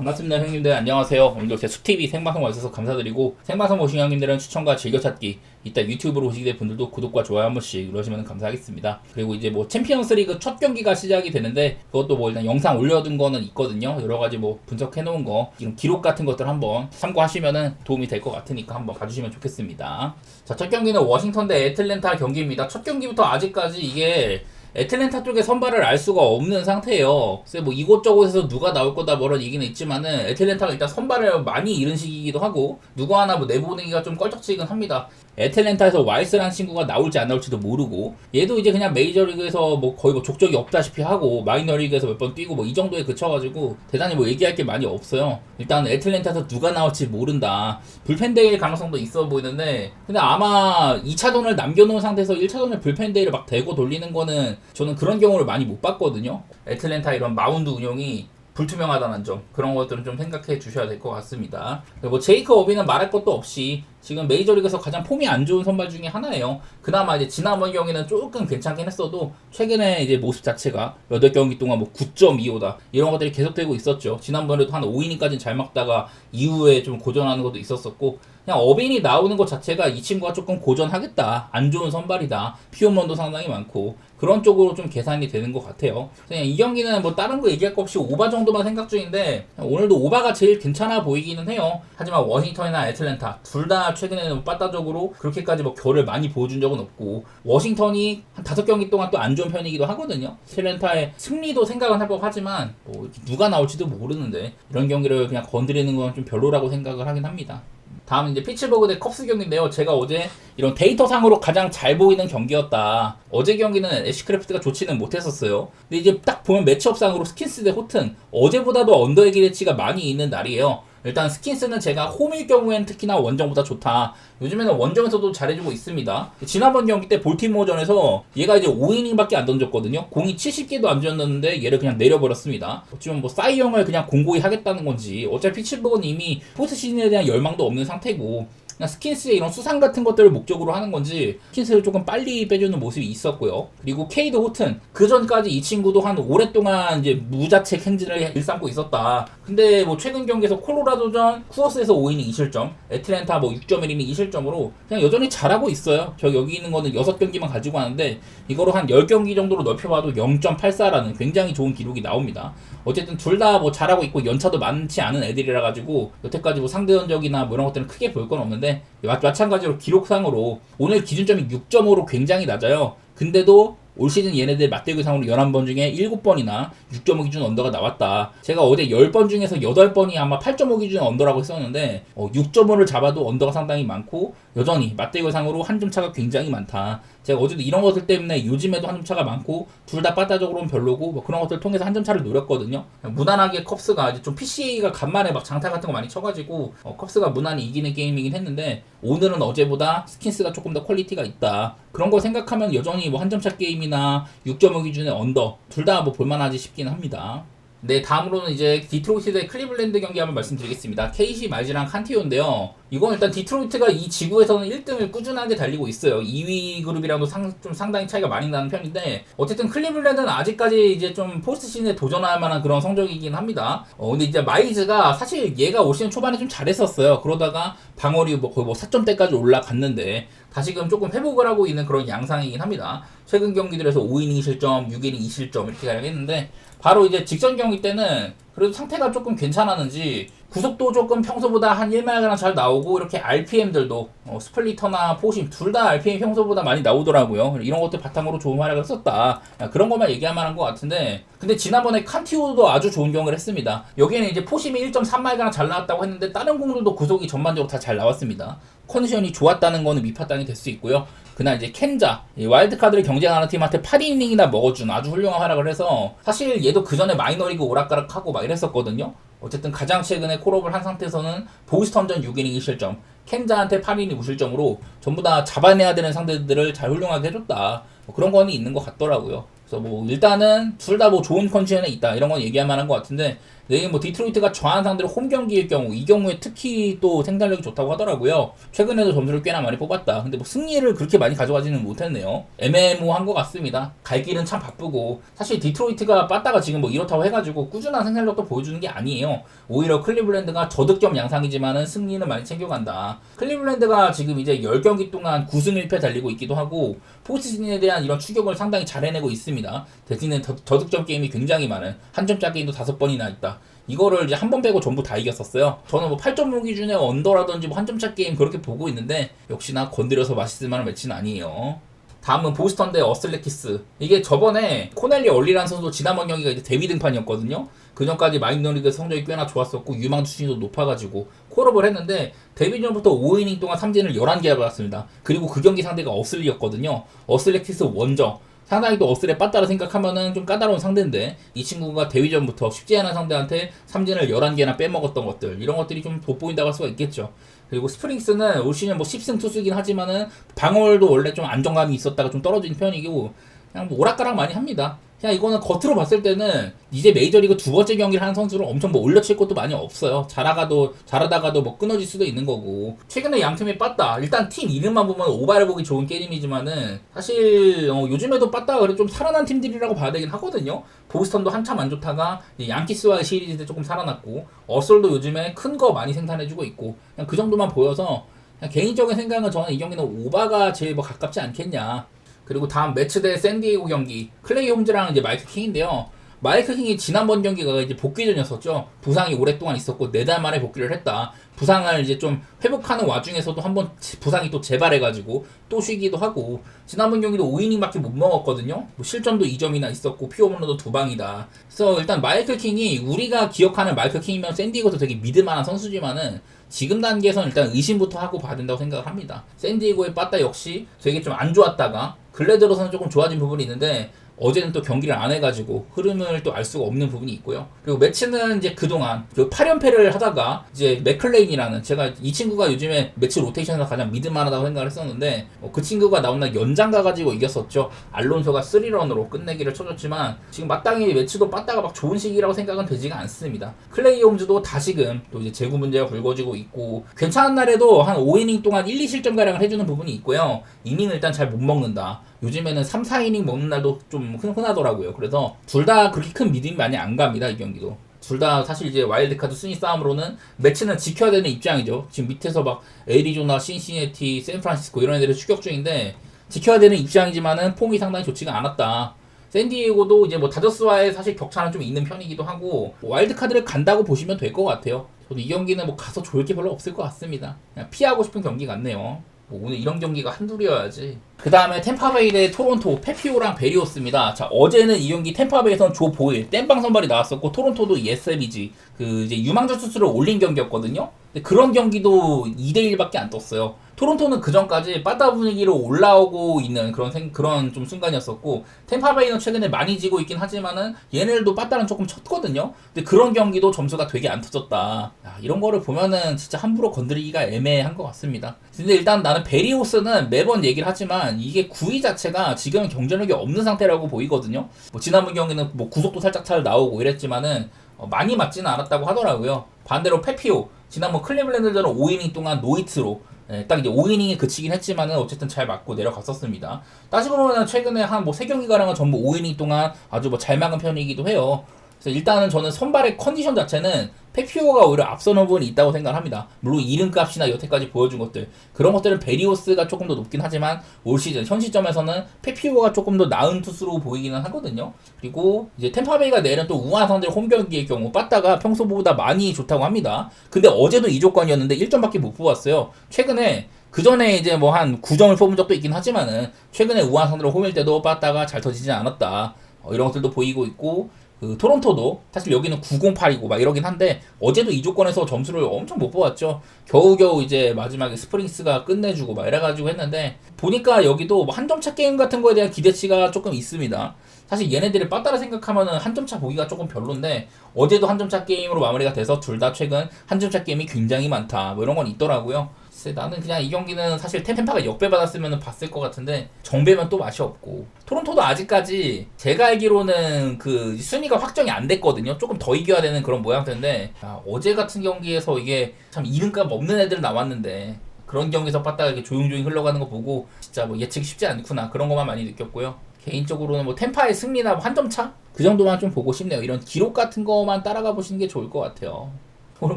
반갑습니다. 형님들 안녕하세요. 오늘도 제 수TV 생방송 와주셔서 감사드리고, 생방송 보신 형님들은 추천과 즐겨찾기, 이따 유튜브로 오시게 될 분들도 구독과 좋아요 한 번씩 눌러주시면 감사하겠습니다. 그리고 이제 뭐 챔피언스 리그 첫 경기가 시작이 되는데, 그것도 뭐 일단 영상 올려둔 거는 있거든요. 여러가지 뭐 분석해 놓은 거, 이런 기록 같은 것들 한번 참고하시면은 도움이 될 것 같으니까 한번 봐주시면 좋겠습니다. 자, 첫 경기는 워싱턴 대 애틀랜타 경기입니다. 첫 경기부터 아직까지 이게 애틀랜타 쪽의 선발을 알 수가 없는 상태예요. 그래서 뭐 이곳저곳에서 누가 나올 거다 뭐런 얘기는 있지만은 애틀랜타가 일단 선발을 많이 잃은 시기이기도 하고, 누구 하나 뭐 내보내기가 좀 껄쩍지근합니다. 애틀랜타에서 와이스라는 친구가 나올지 안 나올지도 모르고, 얘도 이제 그냥 메이저리그에서 뭐 거의 뭐 족적이 없다시피 하고 마이너리그에서 몇 번 뛰고 뭐 이 정도에 그쳐가지고 대단히 뭐 얘기할 게 많이 없어요. 일단 애틀랜타에서 누가 나올지 모른다. 불펜데이의 가능성도 있어 보이는데, 근데 아마 2차전을 남겨놓은 상태에서 1차전을 불펜데이를 막 대고 돌리는 거는 저는 그런 경우를 많이 못 봤거든요. 애틀랜타 이런 마운드 운영이 불투명하다는 점, 그런 것들은 좀 생각해 주셔야 될 것 같습니다. 뭐 제이크 어비는 말할 것도 없이 지금 메이저리그에서 가장 폼이 안 좋은 선발 중에 하나예요. 그나마 이제 지난번 경기는 조금 괜찮긴 했어도 최근에 이제 모습 자체가 8경기 동안 뭐 9.25다 이런 것들이 계속되고 있었죠. 지난번에도 한 5이닝까지는 잘 막다가 이후에 좀 고전하는 것도 있었었고, 그냥 어빈이 나오는 것 자체가 이 친구가 조금 고전하겠다, 안 좋은 선발이다, 피홈런도 상당히 많고 그런 쪽으로 좀 계산이 되는 것 같아요. 그냥 이 경기는 뭐 다른 거 얘기할 거 없이 오바 정도만 생각 중인데, 오늘도 오바가 제일 괜찮아 보이기는 해요. 하지만 워싱턴이나 애틀랜타 둘 다 최근에는 빠따적으로 그렇게까지 뭐 결을 많이 보여준 적은 없고, 워싱턴이 한 5경기 동안 또 안 좋은 편이기도 하거든요. 애틀랜타의 승리도 생각은 해보고 하지만 뭐 누가 나올지도 모르는데 이런 경기를 그냥 건드리는 건 좀 별로라고 생각을 하긴 합니다. 다음은 이제 피츠버그 대 컵스 경기인데요. 제가 어제 이런 데이터상으로 가장 잘 보이는 경기였다. 어제 경기는 애쉬크래프트가 좋지는 못했었어요. 근데 이제 딱 보면 매치업상으로 스킨스 대 호튼, 어제보다도 언더의 기대치가 많이 있는 날이에요. 일단 스킨스는 제가 홈일 경우엔 특히나 원정보다 좋다. 요즘에는 원정에서도 잘해주고 있습니다. 지난번 경기 때 볼티모어전에서 얘가 이제 5이닝밖에 안 던졌거든요. 공이 70개도 안 던졌는데 얘를 그냥 내려버렸습니다. 어쩌면 뭐 사이영을 그냥 공고히 하겠다는 건지, 어차피 피츠버그는 이미 포스트시즌에 대한 열망도 없는 상태고, 그냥 스킨스의 이런 수상 같은 것들을 목적으로 하는 건지 스킨스를 조금 빨리 빼주는 모습이 있었고요. 그리고 케이드 호튼, 그 전까지 이 친구도 한 오랫동안 이제 무자책 행진을 일삼고 있었다. 근데 뭐 최근 경기에서 콜로라도전 쿠어스에서 5이닝 2실점, 애틀랜타 뭐 6.1이닝 2실점으로 그냥 여전히 잘하고 있어요. 저 여기 있는 거는 6경기만 가지고 하는데 이거로 한 10경기 정도로 넓혀봐도 0.84라는 굉장히 좋은 기록이 나옵니다. 어쨌든 둘 다 뭐 잘하고 있고 연차도 많지 않은 애들이라 가지고 여태까지 뭐 상대 전적이나 뭐 이런 것들은 크게 볼 건 없는데, 마찬가지로 기록상으로 오늘 기준점이 6.5로 굉장히 낮아요. 근데도 올 시즌 얘네들 맞대결상으로 11번 중에 7번이나 6.5 기준 언더가 나왔다. 제가 어제 10번 중에서 8번이 아마 8.5 기준 언더라고 했었는데 6.5를 잡아도 언더가 상당히 많고 여전히 맞대결상으로 한 점 차가 굉장히 많다. 제가 어제도 이런 것들 때문에 요즘에도 한 점 차가 많고 둘 다 빠따적으로는 별로고 뭐 그런 것들을 통해서 한 점 차를 노렸거든요. 무난하게 컵스가 이제 좀 PC가 간만에 막 장타 같은 거 많이 쳐가지고 컵스가 무난히 이기는 게임이긴 했는데, 오늘은 어제보다 스킨스가 조금 더 퀄리티가 있다. 그런 거 생각하면 여전히 뭐 한 점 차 게임이나 6.5 기준의 언더 둘 다 뭐 볼만하지 싶긴 합니다. 네, 다음으로는 이제 디트로이트 대 클리블랜드 경기 한번 말씀드리겠습니다. KC 마이즈랑 칸티오인데요. 이건 일단 디트로이트가 이 지구에서는 1등을 꾸준하게 달리고 있어요. 2위 그룹이랑도 좀 상당히 차이가 많이 나는 편인데, 어쨌든 클리블랜드는 아직까지 이제 좀 포스트 시즌에 도전할 만한 그런 성적이긴 합니다. 근데 이제 마이즈가 사실 얘가 올 시즌 초반에 좀 잘했었어요. 그러다가 방어率뭐 거의 뭐 4점대까지 올라갔는데 다시금 조금 회복을 하고 있는 그런 양상이긴 합니다. 최근 경기들에서 5이닝 실점, 6이닝 2실점 이렇게 가야겠는데, 바로 이제 직전 경기 때는 그래도 상태가 조금 괜찮았는지 구속도 조금 평소보다 한 1마일가량 잘 나오고, 이렇게 RPM들도 스플리터나 포심 둘 다 RPM 평소보다 많이 나오더라고요. 이런 것들 바탕으로 좋은 활약을 했었다. 그런 것만 얘기할 만한 것 같은데, 근데 지난번에 칸티오도 아주 좋은 경기를 했습니다. 여기에는 이제 포심이 1.3마일가량 잘 나왔다고 했는데 다른 공들도 구속이 전반적으로 다 잘 나왔습니다. 컨디션이 좋았다는 거는 밑바탕이 될 수 있고요. 그날 이제 켄자, 와일드카드를 경쟁하는 팀한테 8이닝이나 먹어준 아주 훌륭한 활약을 해서, 사실 얘도 그 전에 마이너리그 오락가락하고 막 이랬었거든요. 어쨌든 가장 최근에 콜업을 한 상태에서는 보스턴전 6이닝 2실점, 켄자한테 8이닝 무실점으로 전부 다 잡아내야 되는 상대들을 잘 훌륭하게 해줬다. 뭐 그런 거는 있는 것 같더라고요. 그래서 뭐 일단은 둘 다 뭐 좋은 컨디션에 있다 이런 건 얘기할 만한 것 같은데, 네, 뭐 디트로이트가 저한 상대로 홈 경기일 경우 이 경우에 특히 또 생산력이 좋다고 하더라고요. 최근에도 점수를 꽤나 많이 뽑았다. 근데 뭐 승리를 그렇게 많이 가져가지는 못했네요. 애매모호한 것 같습니다. 갈 길은 참 바쁘고 사실 디트로이트가 빠따가 지금 뭐 이렇다고 해가지고 꾸준한 생산력도 보여주는 게 아니에요. 오히려 클리블랜드가 저득점 양상이지만은 승리는 많이 챙겨간다. 클리블랜드가 지금 이제 10경기 동안 9승 1패 달리고 있기도 하고 포스트시즌에 대한 이런 추격을 상당히 잘 해내고 있습니다. 대신에 저득점 게임이 굉장히 많은 한 점짜 게임도 5번이나 있다. 이거를 이제 한 번 빼고 전부 다 이겼었어요. 저는 뭐 8.5 기준의 언더라든지 뭐 한 점차 게임 그렇게 보고 있는데 역시나 건드려서 맛있을 만한 매치는 아니에요. 다음은 보스턴 대 어슬레티스. 이게 저번에 코넬리 얼리란 선수 지난번 경기가 이제 데뷔 등판이었거든요. 그 전까지 마이너리그 성적이 꽤나 좋았었고 유망 수준도 높아가지고 콜업을 했는데 데뷔 전부터 5이닝 동안 삼진을 11개 받았습니다. 그리고 그 경기 상대가 어슬리였거든요. 어슬레티스 원정. 상당히 또 어슬에 빠따라 생각하면은 좀 까다로운 상대인데 이 친구가 데뷔 전부터 쉽지 않은 상대한테 삼진을 11개나 빼먹었던 것들 이런 것들이 좀 돋보인다고 할 수가 있겠죠. 그리고 스프링스는 올 시즌 뭐 10승 투수긴 하지만은 방어율도 원래 좀 안정감이 있었다가 좀 떨어진 편이고 그냥 뭐 오락가락 많이 합니다. 그냥 이거는 겉으로 봤을 때는 이제 메이저리그 두 번째 경기를 하는 선수를 엄청 뭐 올려칠 것도 많이 없어요. 잘하다가도 뭐 끊어질 수도 있는 거고. 최근에 양 팀이 빠따. 일단 팀 이름만 보면 오바를 보기 좋은 게임이지만은 사실 요즘에도 빠따가 그래 좀 살아난 팀들이라고 봐야 되긴 하거든요. 보스턴도 한참 안 좋다가 양키스와의 시리즈 때 조금 살아났고 어설도 요즘에 큰 거 많이 생산해주고 있고 그냥 그 정도만 보여서 그냥 개인적인 생각은 저는 이 경기는 오바가 제일 뭐 가깝지 않겠냐. 그리고 다음 매츠 대 샌디에고 경기 클레이 홈즈랑 이제 마이크 킹인데요. 마이크 킹이 지난번 경기가 이제 복귀전이었었죠. 부상이 오랫동안 있었고 4달 만에 복귀를 했다. 부상을 이제 좀 회복하는 와중에서도 한번 부상이 또 재발해가지고 또 쉬기도 하고 지난번 경기도 5이닝밖에 못 먹었거든요. 뭐 실점도 2점이나 있었고 피홈런도 2방이다. 그래서 일단 마이클 킹이 우리가 기억하는 마이클 킹이면 샌디에고도 되게 믿을만한 선수지만은 지금 단계에서는 일단 의심부터 하고 봐야 된다고 생각을 합니다. 샌디에고의 빠따 역시 되게 좀 안 좋았다가 근래 들어서는 조금 좋아진 부분이 있는데 어제는 또 경기를 안 해가지고 흐름을 또 알 수가 없는 부분이 있고요. 그리고 매치는 이제 그동안 그 8연패를 하다가 이제 맥클레인이라는 제가 이 친구가 요즘에 매치 로테이션에서 가장 믿을만하다고 생각을 했었는데 그 친구가 나온 날 연장 가가지고 이겼었죠. 알론소가 3런으로 끝내기를 쳐줬지만 지금 마땅히 매치도 빠따가 막 좋은 시기라고 생각은 되지가 않습니다. 클레이 홈즈도 다시금 또 이제 재구 문제가 불거지고 있고 괜찮은 날에도 한 5이닝 동안 1, 2실점 가량을 해주는 부분이 있고요. 이닝을 일단 잘 못 먹는다. 요즘에는 3, 4이닝 먹는 날도 좀 흔하더라고요. 그래서 둘 다 그렇게 큰 믿음이 많이 안 갑니다. 이 경기도. 둘 다 사실 이제 와일드카드 순위 싸움으로는 매치는 지켜야 되는 입장이죠. 지금 밑에서 막 애리조나, 신시내티, 샌프란시스코 이런 애들이 추격 중인데 지켜야 되는 입장이지만은 폼이 상당히 좋지가 않았다. 샌디에고도 이제 뭐 다저스와의 사실 격차는 좀 있는 편이기도 하고 와일드카드를 간다고 보시면 될 것 같아요. 저도 이 경기는 뭐 가서 좋을 게 별로 없을 것 같습니다. 그냥 피하고 싶은 경기 같네요. 뭐 오늘 이런 경기가 한둘이어야지. 그 다음에 템파베이 대 토론토 페피오랑 베리오스입니다. 자, 어제는 이 경기 템파베이에서는 조 보일 땜빵 선발이 나왔었고 토론토도 예세비지 그 이제 유망주 투수를 올린 경기였거든요. 근데 그런 경기도 2대1밖에 안 떴어요. 토론토는 그 전까지 빠따 분위기로 올라오고 있는 그런 좀 순간이었었고 템파베이는 최근에 많이 지고 있긴 하지만은 얘네들도 빠따는 조금 쳤거든요. 근데 그런 경기도 점수가 되게 안 터졌다. 야, 이런 거를 보면은 진짜 함부로 건드리기가 애매한 것 같습니다. 근데 일단 나는 베리오스는 매번 얘기를 하지만 이게 구위 자체가 지금 경쟁력이 없는 상태라고 보이거든요. 뭐 지난번 경기는 뭐 구속도 살짝 잘 나오고 이랬지만은 많이 맞지는 않았다고 하더라고요. 반대로 페피오 지난번 클리블랜드전은 5이닝 동안 노히트로 딱 이제 5이닝에 그치긴 했지만은 어쨌든 잘 맞고 내려갔었습니다. 따지고 보면 최근에 한 뭐 3경기가량은 전부 5이닝 동안 아주 뭐 잘 막은 편이기도 해요. 그래서 일단은 저는 선발의 컨디션 자체는 페피오가 오히려 앞서는 부분이 있다고 생각합니다. 물론 이름값이나 여태까지 보여준 것들 그런 것들은 베리오스가 조금 더 높긴 하지만 올 시즌 현 시점에서는 페피오가 조금 더 나은 투수로 보이기는 하거든요. 그리고 이제 템파베이가 내는 또 우한 상대로 홈 경기의 경우 빠따가 평소보다 많이 좋다고 합니다. 근데 어제도 이 조건이었는데 1점밖에 못 뽑았어요. 최근에 그 전에 이제 뭐 한 9점을 뽑은 적도 있긴 하지만은 최근에 우한 상대로 홈일 때도 빠따가 잘 터지지 않았다. 이런 것들도 보이고 있고 그 토론토도 사실 여기는 908이고 막 이러긴 한데 어제도 이 조건에서 점수를 엄청 못 뽑았죠. 겨우겨우 이제 마지막에 스프링스가 끝내주고 막 이래가지고 했는데 보니까 여기도 뭐 한 점차 게임 같은 거에 대한 기대치가 조금 있습니다. 사실 얘네들이 빠따라 생각하면은 한 점차 보기가 조금 별론데 어제도 한 점차 게임으로 마무리가 돼서 둘 다 최근 한 점차 게임이 굉장히 많다 뭐 이런 건 있더라고요. 글쎄, 나는 그냥 이 경기는 사실 템파가 역배받았으면 봤을 것 같은데 정배면 또 맛이 없고, 토론토도 아직까지 제가 알기로는 그 순위가 확정이 안 됐거든요. 조금 더 이겨야 되는 그런 모양새인데, 어제 같은 경기에서 이게 참 이름값 없는 애들 나왔는데 그런 경기에서 봤다가 이렇게 조용조용 흘러가는 거 보고 진짜 뭐 예측이 쉽지 않구나, 그런 것만 많이 느꼈고요. 개인적으로는 뭐 템파의 승리나 한 점 차? 그 정도만 좀 보고 싶네요. 이런 기록 같은 거만 따라가 보시는 게 좋을 것 같아요. 오늘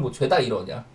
뭐 죄다 이러냐.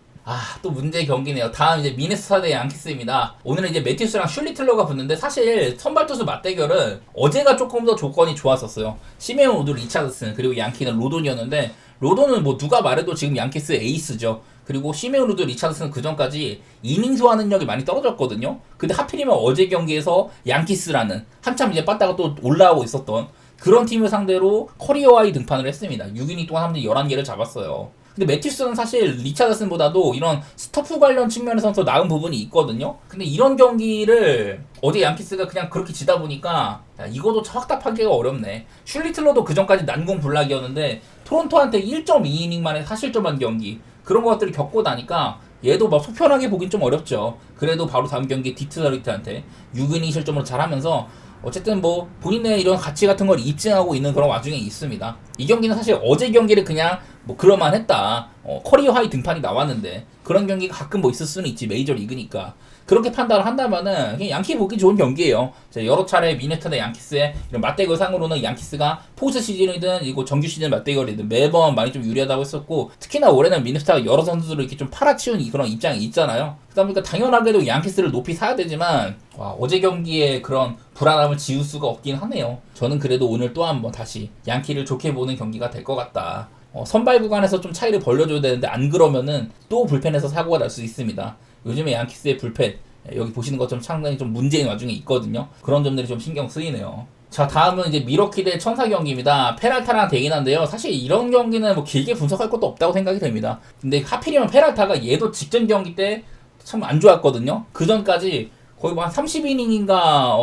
또 문제 경기네요. 다음 이제 미네소타 대 양키스입니다. 오늘은 이제 매튜스랑 슐리틀러가 붙는데, 사실 선발 투수 맞대결은 어제가 조금 더 조건이 좋았었어요. 시메온 우드 리차드슨, 그리고 양키는 로돈이었는데, 로돈은 뭐 누가 말해도 지금 양키스 에이스죠. 그리고 시메온 우드 리차드슨은 그 전까지 이닝 소화 능력이 많이 떨어졌거든요. 근데 하필이면 어제 경기에서 양키스라는 한참 이제 빠따가 또 올라오고 있었던 그런 팀을 상대로 커리어 하이 등판을 했습니다. 6이닝 동안 한 11개를 잡았어요. 근데 매튜스는 사실 리차드슨보다도 이런 스터프 관련 측면에서 더 나은 부분이 있거든요. 근데 이런 경기를 어제 양키스가 그냥 그렇게 지다 보니까 이거도 확답하기가 어렵네. 슐리틀러도 그전까지 난공불락이었는데 토론토한테 1.2이닝 만에 사실점한 경기, 그런 것들을 겪고 나니까 얘도 막 속편하게 보긴 좀 어렵죠. 그래도 바로 다음 경기 디트저이트한테 6이닝 실점으로 잘하면서 어쨌든 뭐 본인의 이런 가치 같은 걸 입증하고 있는 그런 와중에 있습니다. 이 경기는 사실 어제 경기를 그냥 뭐 그럴만했다, 커리어 하이 등판이 나왔는데, 그런 경기가 가끔 뭐 있을 수는 있지, 메이저 리그니까. 그렇게 판단을 한다면은 그냥 양키 보기 좋은 경기예요. 여러 차례 미네타 대 양키스의 이런 맞대결 상으로는 양키스가 포스트 시즌이든 이거 정규 시즌 맞대결이든 매번 많이 좀 유리하다고 했었고, 특히나 올해는 미네타가 여러 선수들을 이렇게 좀 팔아치운 그런 입장이 있잖아요. 그러다 보니까 당연하게도 양키스를 높이 사야 되지만, 어제 경기에 그런 불안함을 지울 수가 없긴 하네요. 저는 그래도 오늘 또 한 번 다시 양키를 좋게 보는 경기가 될 것 같다. 선발 구간에서 좀 차이를 벌려줘야 되는데, 안 그러면은 또 불펜에서 사고가 날 수 있습니다. 요즘에 양키스의 불펜, 여기 보시는 것처럼 상당히 좀 문제인 와중에 있거든요. 그런 점들이 좀 신경 쓰이네요. 자, 다음은 이제 미러키 대 천사 경기입니다. 페랄타랑 대긴한데요. 사실 이런 경기는 뭐 길게 분석할 것도 없다고 생각이 됩니다. 근데 하필이면 페랄타가 얘도 직전 경기 때 참 안 좋았거든요. 그 전까지 거의 뭐 한 30이닝인가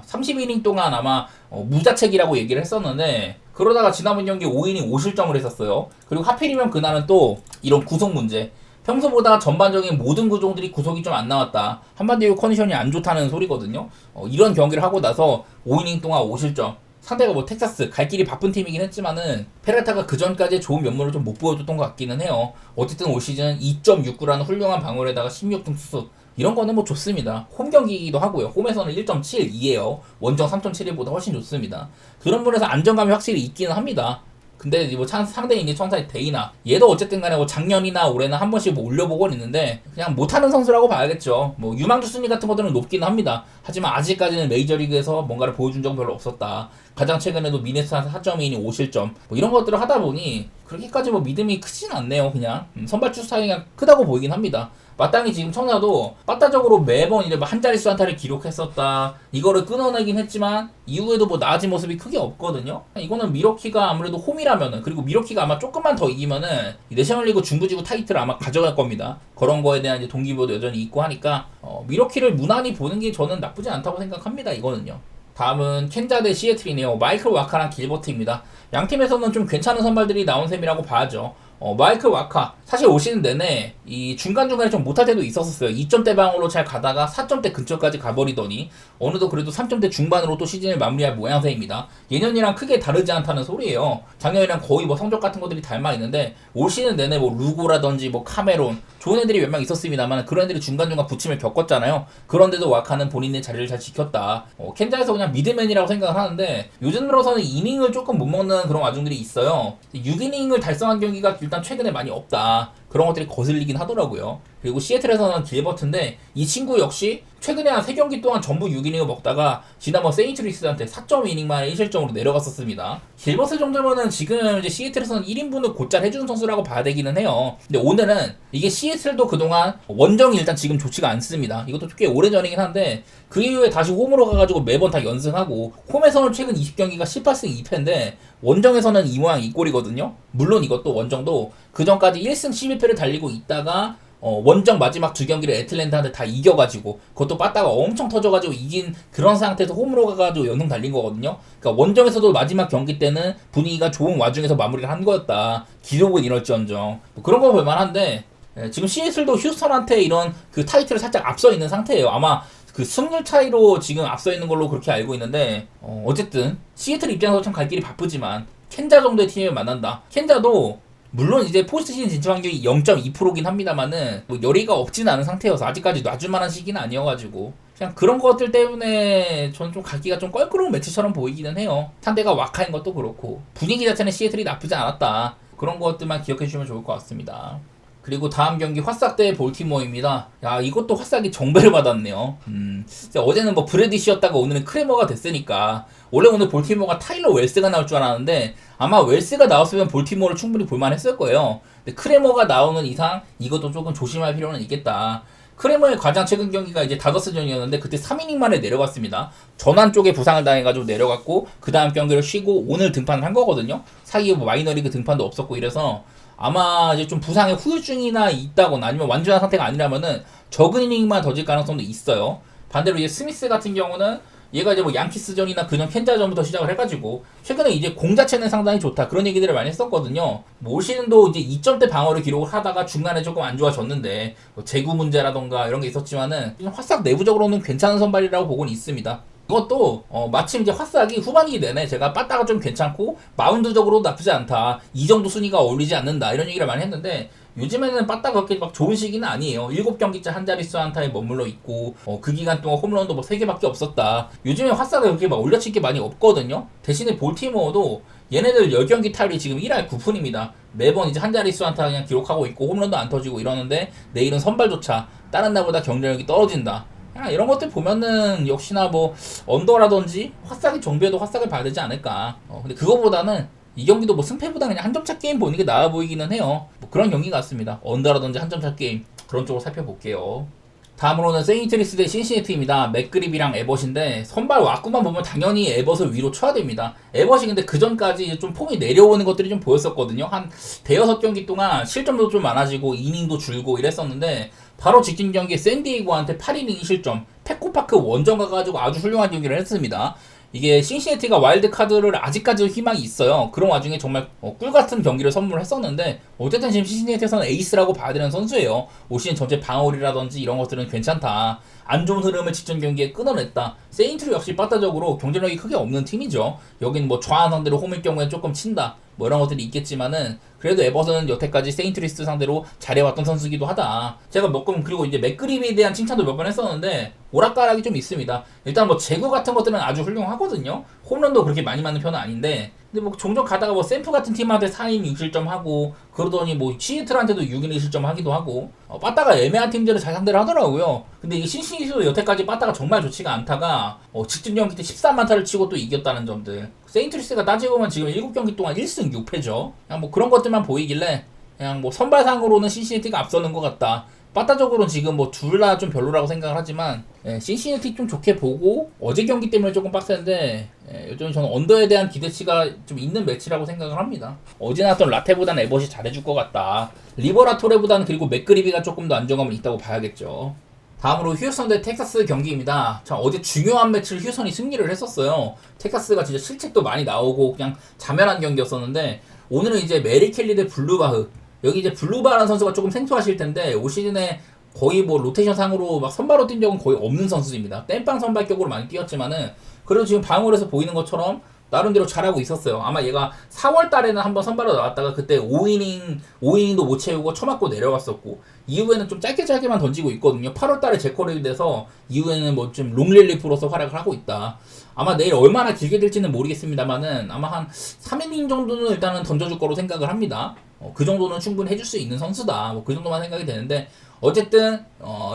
30이닝 동안 아마 무자책이라고 얘기를 했었는데, 그러다가 지난번 경기 5이닝 5실점을 했었어요. 그리고 하필이면 그날은 또 이런 구속 문제, 평소보다 전반적인 모든 구종들이 구속이 좀 안 나왔다, 한마디로 컨디션이 안 좋다는 소리거든요. 이런 경기를 하고 나서 5이닝 동안 5실점, 상대가 뭐 텍사스 갈 길이 바쁜 팀이긴 했지만은 페랄타가 그 전까지 좋은 면모를 좀 못 보여줬던 것 같기는 해요. 어쨌든 올 시즌 2.69라는 훌륭한 방어에다가 16등 투수, 이런 거는 뭐 좋습니다. 홈 경기이기도 하고요. 홈에서는 1.72예요. 원정 3.71보다 훨씬 좋습니다. 그런 면에서 안정감이 확실히 있기는 합니다. 근데 뭐 상대인 천사의 데이나, 얘도 어쨌든 간에 뭐 작년이나 올해는 한 번씩 뭐 올려보곤 있는데 그냥 못하는 선수라고 봐야겠죠. 뭐 유망주 순위 같은 것들은 높기는 합니다. 하지만 아직까지는 메이저리그에서 뭔가를 보여준 적은 별로 없었다. 가장 최근에도 미네소타 4.2이닝 5실점 뭐 이런 것들을 하다 보니 그렇게까지 뭐 믿음이 크진 않네요. 그냥 선발 투수 차이가 크다고 보이긴 합니다. 마땅히 지금 청사도 빠따적으로 매번 이제 한 자릿수 안타를 기록했었다, 이거를 끊어내긴 했지만 이후에도 뭐 나아진 모습이 크게 없거든요. 이거는 미러키가 아무래도 홈이라면은, 그리고 미러키가 아마 조금만 더 이기면은 내셔널리그 중부지구 타이틀을 아마 가져갈 겁니다. 그런 거에 대한 이제 동기부여도 여전히 있고 하니까 미러키를 무난히 보는 게 저는 나쁘지 않다고 생각합니다. 이거는요. 다음은 켄자 대 시애틀이네요. 마이클 와카랑 길버트입니다. 양 팀에서는 좀 괜찮은 선발들이 나온 셈이라고 봐야죠. 마이클 와카 사실 올 시즌 내내 이 중간중간에 좀 못할 때도 있었어요. 2점대 방으로 잘 가다가 4점대 근처까지 가버리더니 어느덧 그래도 3점대 중반으로 또 시즌을 마무리할 모양새입니다. 예년이랑 크게 다르지 않다는 소리예요. 작년이랑 거의 뭐 성적 같은 것들이 닮아 있는데, 올 시즌 내내 뭐 루고라든지 뭐 카메론 좋은 애들이 몇 명 있었습니다만 그런 애들이 중간중간 부침을 겪었잖아요. 그런데도 와카는 본인의 자리를 잘 지켰다. 켄자에서 그냥 미드맨이라고 생각을 하는데, 요즘 들어서는 이닝을 조금 못 먹는 그런 와중들이 있어요. 6이닝을 달성한 경기가 일단 최근에 많이 없다, 그런 것들이 거슬리긴 하더라고요. 그리고 시애틀에서는 길버트인데, 이 친구 역시 최근에 한 3경기 동안 전부 6이닝을 먹다가 지난번 세인트루이스한테 4.2이닝 만에 1실점으로 내려갔었습니다. 길버트 정도면은 지금 이제 시애틀에서는 1인분을 곧잘 해주는 선수라고 봐야 되기는 해요. 근데 오늘은 이게 시애틀도 그동안 원정이 일단 지금 좋지가 않습니다. 이것도 꽤 오래전이긴 한데, 그 이후에 다시 홈으로 가가지고 매번 다 연승하고, 홈에서는 최근 20경기가 18승 2패인데 원정에서는 이 모양 이 꼴이거든요. 물론 이것도 원정도 그 전까지 1승 11패를 달리고 있다가 원정 마지막 2경기를 애틀랜타한테 다 이겨가지고, 그것도 빠따가 엄청 터져가지고 이긴 그런 상태에서 홈으로 가가지고 연승 달린 거거든요. 그러니까 원정에서도 마지막 경기 때는 분위기가 좋은 와중에서 마무리를 한 거였다. 기록은 이럴지언정 뭐 그런 거 볼만한데, 지금 시애틀도 휴스턴한테 이런 그 타이틀을 살짝 앞서 있는 상태예요. 아마 그 승률 차이로 지금 앞서 있는 걸로 그렇게 알고 있는데, 어쨌든 시애틀 입장에서 참 갈 길이 바쁘지만 켄자 정도의 팀을 만난다. 켄자도 물론 이제 포스트시즌 진출 확률이 0.2%긴 합니다만은 뭐 열의가 없지는 않은 상태여서 아직까지 놔줄 만한 시기는 아니어가지고 그냥 그런 것들 때문에 저는 좀 가기가 좀 껄끄러운 매치처럼 보이기는 해요. 상대가 와카인 것도 그렇고 분위기 자체는 시애틀이 나쁘지 않았다. 그런 것들만 기억해 주시면 좋을 것 같습니다. 그리고 다음 경기 화싹 대 볼티모어입니다. 야, 이것도 화싹이 정배를 받았네요. 어제는 뭐 브래디시였다가 오늘은 크레머가 됐으니까 원래 오늘 볼티모어가 타일러 웰스가 나올 줄 알았는데 아마 웰스가 나왔으면 볼티모어를 충분히 볼만했을 거예요. 근데 크레머가 나오는 이상 이것도 조금 조심할 필요는 있겠다. 크레머의 가장 최근 경기가 이제 다저스전이었는데 그때 3이닝 만에 내려갔습니다. 전완 쪽에 부상을 당해가지고 내려갔고 그 다음 경기를 쉬고 오늘 등판을 한 거거든요. 사이에 뭐 마이너리그 등판도 없었고 이래서 아마 이제 좀 부상의 후유증이나 있다거나 아니면 완전한 상태가 아니라면은 적은 이닝만 더 질 가능성도 있어요. 반대로 이제 스미스 같은 경우는 얘가 이제 뭐 양키스전이나 그전 켄자전부터 시작을 해가지고 최근에 이제 공 자체는 상당히 좋다 그런 얘기들을 많이 했었거든요. 뭐 올 시즌도 이제 2점대 방어를 기록을 하다가 중간에 조금 안 좋아졌는데 뭐 재구 문제라던가 이런 게 있었지만은 화싹 내부적으로는 괜찮은 선발이라고 보고는 있습니다. 이것도 마침 이제 화싹이 후반기 내내 제가 빠따가 좀 괜찮고 마운드적으로 나쁘지 않다 이 정도 순위가 어울리지 않는다 이런 얘기를 많이 했는데 요즘에는 빠따가 그렇게 막 좋은 시기는 아니에요. 7경기째 한 자릿수 한타에 머물러 있고 그 기간 동안 홈런도 뭐 3개밖에 없었다. 요즘에 화싹이 그렇게 막 올려칠 게 많이 없거든요. 대신에 볼티모어도 얘네들 10경기 타율이 지금 1할 9푼입니다. 매번 이제 한 자릿수 한타 그냥 기록하고 있고 홈런도 안 터지고 이러는데 내일은 선발조차 다른 날보다 경쟁력이 떨어진다. 이런 것들 보면은 역시나 뭐 언더라든지 화싹이 정비해도 화싹을 봐야 되지 않을까. 근데 그거보다는 이 경기도 뭐 승패보다 그냥 한 점차 게임 보는 게 나아 보이기는 해요. 뭐 그런 경기 같습니다. 언더라든지 한 점차 게임 그런 쪽으로 살펴볼게요. 다음으로는 세인트리스 대 신시내티입니다. 맥그립이랑 에벗인데 선발 와꾸만 보면 당연히 에벗을 위로 쳐야 됩니다. 에벗이 근데 그 전까지 좀 폼이 내려오는 것들이 좀 보였었거든요. 한 대여섯 경기 동안 실점도 좀 많아지고 이닝도 줄고 이랬었는데 바로 직전 경기에 샌디에이고한테 8이닝 2실점 페코파크 원정 가가지고 아주 훌륭한 경기를 했습니다. 이게 신시내티가 와일드카드를 아직까지도 희망이 있어요. 그런 와중에 정말 꿀같은 경기를 선물했었는데 어쨌든 지금 신시내티에서는 에이스라고 봐야 되는 선수예요. 올 시즌 전체 방어율이라든지 이런 것들은 괜찮다. 안 좋은 흐름을 직전 경기에 끊어냈다. 세인트도 역시 빠따적으로 경쟁력이 크게 없는 팀이죠. 여긴 뭐 좌한 상대로 홈일 경우에 조금 친다. 뭐 이런 것들이 있겠지만은 그래도 에버슨은 여태까지 세인트리스 상대로 잘해왔던 선수기도 하다. 제가 그리고 이제 맥그립에 대한 칭찬도 몇 번 했었는데 오락가락이 좀 있습니다. 일단 뭐 제구 같은 것들은 아주 훌륭하거든요. 홈런도 그렇게 많이 맞는 편은 아닌데 근데 뭐 종종 가다가 뭐 샘프 같은 팀한테 4이닝 6실점 하고 그러더니 뭐 시애틀한테도 6이닝 1실점 하기도 하고 빠따가 애매한 팀들을 잘 상대를 하더라고요. 근데 이게 신시내티도 여태까지 빠따가 정말 좋지가 않다가 직전 경기 때 13만타를 치고 또 이겼다는 점들. 세인트리스가 따지고 보면 지금 7경기 동안 1승 6패죠. 그냥 뭐 그런 것들만 보이길래 그냥 뭐 선발상으로는 신시내티가 앞서는 것 같다. 빠따적으로는 지금 뭐 둘 다 좀 별로라고 생각을 하지만 신시내티 좀 좋게 보고 어제 경기 때문에 조금 빡센데 요즘 저는 언더에 대한 기대치가 좀 있는 매치라고 생각을 합니다. 어제 나왔던 라테보다는 에벗이 잘해줄 것 같다. 리버라토레보다는 그리고 맥그리비가 조금 더 안정감은 있다고 봐야겠죠. 다음으로 휴스턴 대 텍사스 경기입니다. 자, 어제 중요한 매치를 휴스턴이 승리를 했었어요. 텍사스가 진짜 실책도 많이 나오고 그냥 자멸한 경기였었는데 오늘은 이제 메리 켈리 대 블루바흐. 여기 이제 블루바라는 선수가 조금 생소하실 텐데 올 시즌에 거의 뭐 로테이션 상으로 막 선발로 뛴 적은 거의 없는 선수입니다. 땜빵 선발격으로 많이 뛰었지만은 그래도 지금 방울에서 보이는 것처럼 나름대로 잘하고 있었어요. 아마 얘가 4월 달에는 한번 선발로 나왔다가 그때 5이닝도 못 채우고 쳐맞고 내려갔었고 이후에는 좀 짧게만 던지고 있거든요. 8월 달에 재컬이 돼서 이후에는 뭐 좀 롱릴리프로서 활약을 하고 있다. 아마 내일 얼마나 길게 될지는 모르겠습니다만은 아마 한 3이닝 정도는 일단은 던져줄 거로 생각을 합니다. 그 정도는 충분히 해줄 수 있는 선수다. 뭐 그 정도만 생각이 되는데 어쨌든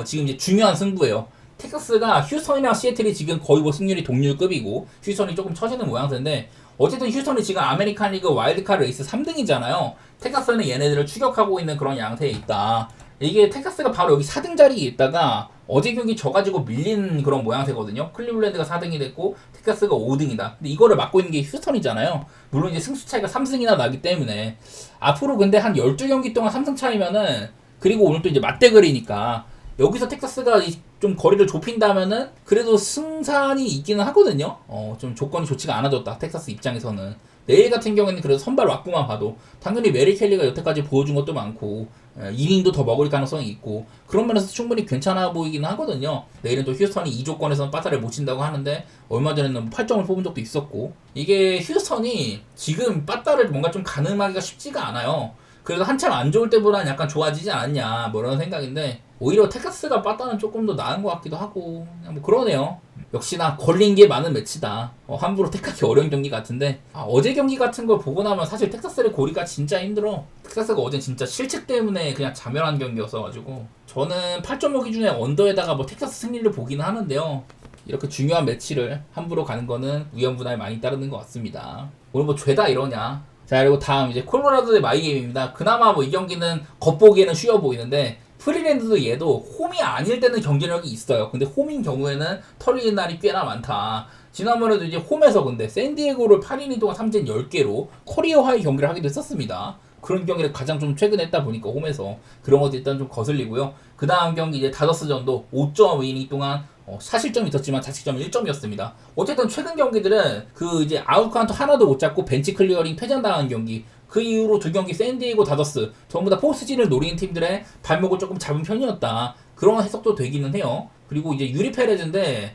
지금 이제 중요한 승부예요. 텍사스가 휴스턴이랑 시애틀이 지금 거의 뭐 승률이 동률급이고 휴스턴이 조금 처지는 모양새인데 어쨌든 휴스턴이 지금 아메리칸 리그 와일드카드 레이스 3등이잖아요. 텍사스는 얘네들을 추격하고 있는 그런 양태에 있다. 이게 텍사스가 바로 여기 4등 자리에 있다가 어제 경기 져가지고 밀린 그런 모양새거든요. 클리블랜드가 4등이 됐고 텍사스가 5등이다. 근데 이거를 맡고 있는 게 휴스턴이잖아요. 물론 이제 승수 차이가 3승이나 나기 때문에 앞으로 근데 한 12경기 동안 3승 차이면은 그리고 오늘 또 이제 맞대결이니까 여기서 텍사스가 좀 거리를 좁힌다면은 그래도 승산이 있기는 하거든요. 좀 조건이 좋지가 않아졌다. 텍사스 입장에서는. 내일 같은 경우에는 그래도 선발 왁구만 봐도 당연히 메리 켈리가 여태까지 보여준 것도 많고 이닝도 더 먹을 가능성이 있고 그런 면에서 충분히 괜찮아 보이긴 하거든요. 내일은 또 휴스턴이 2조건에서는 빠따를 못 친다고 하는데 얼마 전에는 8점을 뽑은 적도 있었고 이게 휴스턴이 지금 빠따를 뭔가 좀 가늠하기가 쉽지가 않아요. 그래서 한참 안 좋을 때보다는 약간 좋아지지 않았냐 뭐 이런 생각인데 오히려 텍사스가 빠따는 조금 더 나은 것 같기도 하고 그냥 뭐 그러네요. 역시나 걸린 게 많은 매치다. 함부로 택하기 어려운 경기 같은데 어제 경기 같은 걸 보고 나면 사실 텍사스를 고리가 진짜 힘들어. 텍사스가 어제 진짜 실책 때문에 그냥 자멸한 경기였어가지고 저는 8.5 기준에 언더에다가 뭐 텍사스 승리를 보기는 하는데요. 이렇게 중요한 매치를 함부로 가는 거는 위험분할 많이 따르는 것 같습니다. 오늘 뭐 죄다 이러냐. 자 그리고 다음 이제 콜로라도 대 마이애미입니다. 그나마 뭐 이 경기는 겉보기에는 쉬워 보이는데 프리랜드도 얘도 홈이 아닐 때는 경쟁력이 있어요. 근데 홈인 경우에는 털리는 날이 꽤나 많다. 지난번에도 이제 홈에서 근데 샌디에고를 8이닝 동안 삼진 10개로 커리어하이 경기를 하기도 했었습니다. 그런 경기를 가장 좀 최근에 했다 보니까 홈에서 그런 것도 일단 좀 거슬리고요. 그 다음 경기 이제 다저스전도 5.5이닝 동안 사실점이 있었지만 자책점은 1점이었습니다. 어쨌든 최근 경기들은 그 이제 아웃카운트 하나도 못 잡고 벤치 클리어링 퇴장당한 경기 그 이후로 두 경기 샌디에고 다저스 전부 다 포스트진을 노리는 팀들의 발목을 조금 잡은 편이었다. 그런 해석도 되기는 해요. 그리고 이제 유리 페레즈인데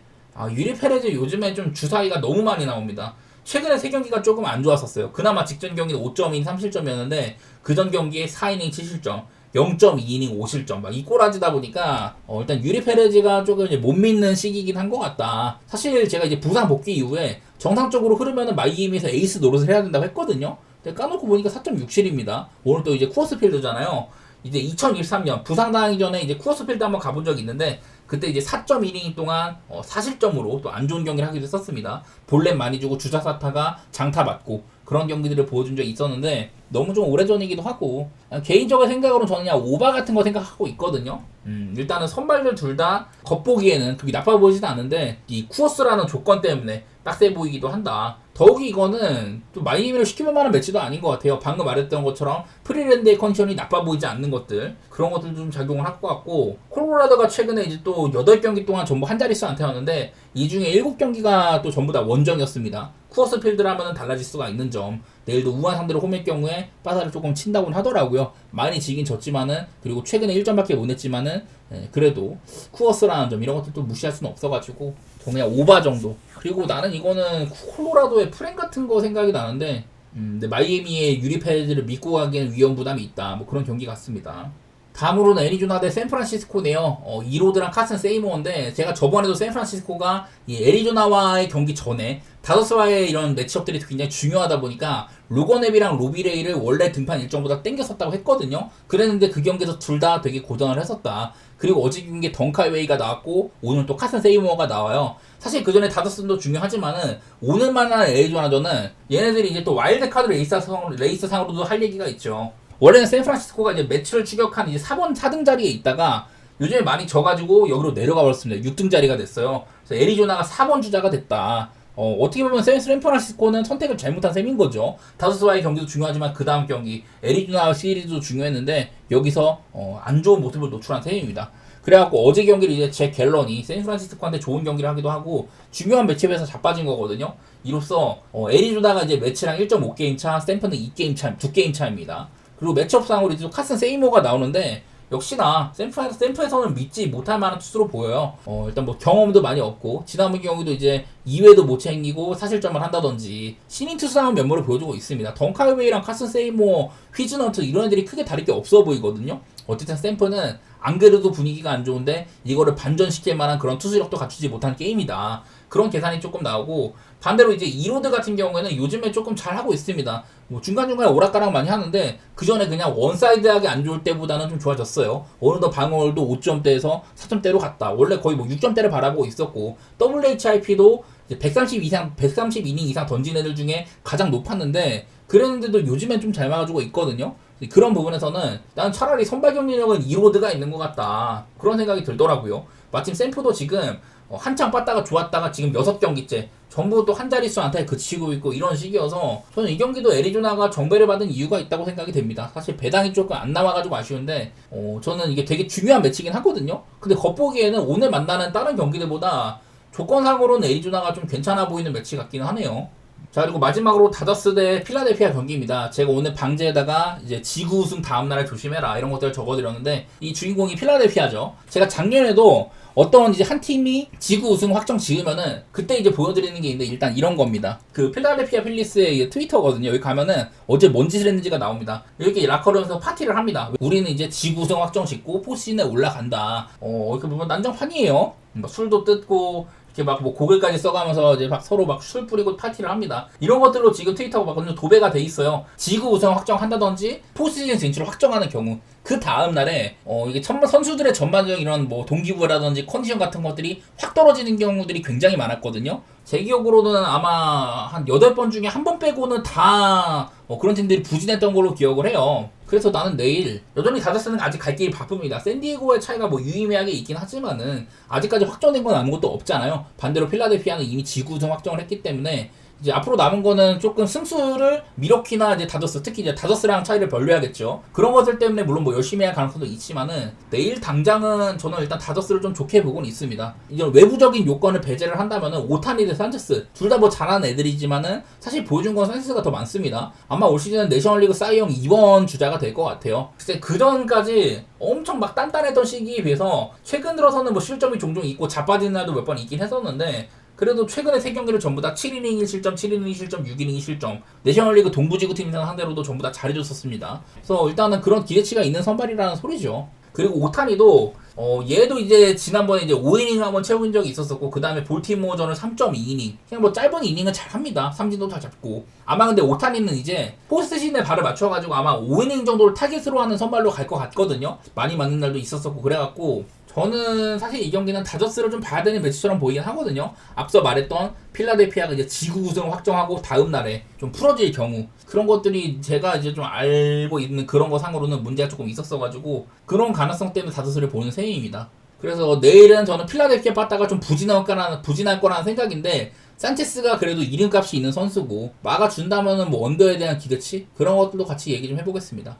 유리 페레즈 요즘에 좀 주사위가 너무 많이 나옵니다. 최근에 3경기가 조금 안 좋았었어요. 그나마 직전 경기는 5.2 3실점이었는데 그전 경기에 4이닝 7실점 0.2이닝 5실점 막 이 꼬라지다 보니까 일단 유리 페레즈가 조금 이제 못 믿는 시기이긴 한 것 같다. 사실 제가 이제 부상 복귀 이후에 정상적으로 흐르면은 마이애미에서 에이스 노릇을 해야 된다고 했거든요. 까놓고 보니까 4.67입니다. 오늘 또 이제 쿠어스필드잖아요. 이제 2013년 부상당하기 전에 이제 쿠어스필드 한번 가본 적이 있는데 그때 이제 4.1이닝 동안 4실점으로 또 안 좋은 경기를 하기도 했었습니다. 볼넷 많이 주고 주자사타가 장타 맞고 그런 경기들을 보여준 적이 있었는데 너무 좀 오래전이기도 하고 개인적인 생각으로는 저는 그냥 오바 같은 거 생각하고 있거든요. 일단은 선발들 둘 다 겉보기에는 그게 나빠 보이지도 않은데 이 쿠어스라는 조건 때문에 빡세 보이기도 한다. 더욱이 이거는 또 마이애미를 시키면 만한 매치도 아닌 것 같아요. 방금 말했던 것처럼 프리랜드의 컨디션이 나빠 보이지 않는 것들 그런 것들 좀 작용을 할 것 같고 콜로라도가 최근에 이제 또 8경기 동안 전부 한 자릿수 안타였는데 이 중에 7경기가 또 전부 다 원정이었습니다. 쿠어스 필드라면 달라질 수가 있는 점 내일도 우한 상대로 홈일 경우에 빠사를 조금 친다고는 하더라고요. 많이 지긴 졌지만은 그리고 최근에 1점밖에 못 냈지만은 그래도 쿠어스라는 점 이런 것들도 무시할 수는 없어가지고 그냥 오바 정도. 그리고 나는 이거는 콜로라도의 프랭 같은 거 생각이 나는데 근데 마이애미의 유리 페레즈를 믿고 가기에는 위험 부담이 있다. 뭐 그런 경기 같습니다. 다음으로는 애리조나 대 샌프란시스코네요. 이로드랑 카슨 세이모어인데 제가 저번에도 샌프란시스코가 이 애리조나와의 경기 전에 다저스와의 이런 매치업들이 굉장히 중요하다 보니까 로건앱이랑 로비레이를 원래 등판 일정보다 땡겼었다고 했거든요. 그랬는데 그 경기에서 둘 다 되게 고전을 했었다. 그리고 어제 경기에 덩카웨이가 나왔고 오늘 또 카슨 세이모어가 나와요. 사실 그 전에 다저스도 중요하지만은 오늘만한 애리조나전은 얘네들이 이제 또 와일드카드 레이스상으로도 할 얘기가 있죠. 원래는 샌프란시스코가 이제 매치를 추격한 이제 4등 자리에 있다가 요즘에 많이 져가지고 여기로 내려가 버렸습니다. 6등 자리가 됐어요. 그래서 애리조나가 4번 주자가 됐다. 어떻게 보면 샌프란시스코는 선택을 잘못한 셈인 거죠. 다저스와의 경기도 중요하지만 그 다음 경기 애리조나 시리즈도 중요했는데 여기서 안 좋은 모습을 노출한 셈입니다. 그래갖고 어제 경기를 이제 잭 갤런이 샌프란시스코한테 좋은 경기를 하기도 하고 중요한 매치업에서 자빠진 거거든요. 이로써 애리조나가 이제 매치랑 1.5게임 차, 샌프는 2게임 차입니다. 그리고 매치업상으로 이제 카슨 세이모어가 나오는데 역시나 샌프에서는 믿지 못할 만한 투수로 보여요. 일단 뭐 경험도 많이 없고 지난번 경우도 이제 2회도 못 챙기고 사실점을 한다든지 신인 투수다운 면모를 보여주고 있습니다. 덩카웨이랑 카슨 세이모어, 휘즈너트 이런 애들이 크게 다를 게 없어 보이거든요. 어쨌든 샌프는 안 그래도 분위기가 안 좋은데 이거를 반전시킬 만한 그런 투수력도 갖추지 못한 게임이다. 그런 계산이 조금 나오고 반대로 이제 이로드 같은 경우에는 요즘에 조금 잘하고 있습니다. 뭐 중간중간에 오락가락 많이 하는데 그 전에 그냥 원사이드하게 안 좋을 때보다는 좀 좋아졌어요. 오늘도 방어율도 5점대에서 4점대로 갔다. 원래 거의 뭐 6점대를 바라보고 있었고 WHIP도 130이닝 이상 던진 애들 중에 가장 높았는데 그랬는데도 요즘엔 좀 잘 막아주고 있거든요. 그런 부분에서는 난 차라리 선발 경기력은 이로드가 있는 것 같다. 그런 생각이 들더라고요. 마침 샌프도 지금 한창 빠다가 좋았다가 지금 6경기째 전부 또 한 자릿수 안타에 그치고 있고 이런 식이어서 저는 이 경기도 애리조나가 정배를 받은 이유가 있다고 생각이 됩니다. 사실 배당이 조금 안 나와가지고 아쉬운데 저는 이게 되게 중요한 매치긴 하거든요. 근데 겉보기에는 오늘 만나는 다른 경기들보다 조건상으로는 애리조나가 좀 괜찮아 보이는 매치 같기는 하네요. 자, 그리고 마지막으로 다저스 대 필라델피아 경기입니다. 제가 오늘 방제에다가 이제 지구 우승 다음날에 조심해라 이런 것들을 적어드렸는데, 이 주인공이 필라델피아죠. 제가 작년에도 어떤 이제 한 팀이 지구 우승 확정 지으면은 그때 이제 보여드리는 게 있는데, 일단 이런 겁니다. 그 필라델피아 필리스의 트위터거든요. 여기 가면은 어제 뭔 짓을 했는지가 나옵니다. 이렇게 라커룸에서 파티를 합니다. 우리는 이제 지구 우승 확정 짓고 포시즌에 올라간다. 이렇게 보면 난장판이에요. 뭐 술도 뜯고 이렇게 막 뭐 고글까지 써가면서 이제 막 서로 막 술 뿌리고 파티를 합니다. 이런 것들로 지금 트위터가 막 완전 도배가 돼 있어요. 지구 우승 확정한다든지 포시즌 진출을 확정하는 경우, 그 다음 날에 이게 선수들의 전반적인 이런 뭐 동기부여라든지 컨디션 같은 것들이 확 떨어지는 경우들이 굉장히 많았거든요. 제 기억으로는 아마 한 8번 중에 한 번 빼고는 다 그런 팀들이 부진했던 걸로 기억을 해요. 그래서 나는 내일 여전히 다저스는 아직 갈 길이 바쁩니다. 샌디에고의 차이가 뭐 유의미하게 있긴 하지만은 아직까지 확정된 건 아무것도 없잖아요. 반대로 필라델피아는 이미 지구 우승 확정을 했기 때문에 이제 앞으로 남은 거는 조금 승수를 미러키나 이제 다저스, 특히 이제 다저스랑 차이를 벌려야겠죠. 그런 것들 때문에 물론 뭐 열심히 할 가능성도 있지만은 내일 당장은 저는 일단 다저스를 좀 좋게 보고는 있습니다. 이런 외부적인 요건을 배제를 한다면은 오타니 대 산체스 둘 다 뭐 잘하는 애들이지만은 사실 보여준 건 산체스가 더 많습니다. 아마 올 시즌은 내셔널리그 사이영 2번 주자가 될 것 같아요. 글쎄 그 전까지 엄청 막 단단했던 시기에 비해서 최근 들어서는 뭐 실점이 종종 있고 자빠지는 날도 몇 번 있긴 했었는데, 그래도 최근에 3경기를 전부 다 7이닝 1실점, 7이닝 1실점, 6이닝 2실점, 내셔널리그 동부지구 팀 상대로도 전부 다 잘해줬었습니다. 그래서 일단은 그런 기대치가 있는 선발이라는 소리죠. 그리고 오타니도 얘도 이제 지난번에 이제 5이닝을 한번 채운 적이 있었었고, 그 다음에 볼티모어전을 3.2이닝, 그냥 뭐 짧은 이닝은 잘합니다. 삼진도 잘 잡고. 아마 근데 오타니는 이제 포스트 시즌에 발을 맞춰가지고 아마 5이닝 정도를 타겟으로 하는 선발로 갈 것 같거든요. 많이 맞는 날도 있었었고 그래갖고 저는 사실 이 경기는 다저스를 좀 봐야 되는 매치처럼 보이긴 하거든요. 앞서 말했던 필라델피아가 이제 지구 우승을 확정하고 다음 날에 좀 풀어질 경우, 그런 것들이 제가 이제 좀 알고 있는 그런 거 상으로는 문제가 조금 있었어가지고 그런 가능성 때문에 다저스를 보는 셈입니다. 그래서 내일은 저는 필라델피아 빠따가 좀 부진할 거라는 생각인데, 산체스가 그래도 이름값이 있는 선수고 막아준다면은 뭐 언더에 대한 기대치 그런 것들도 같이 얘기 좀 해보겠습니다.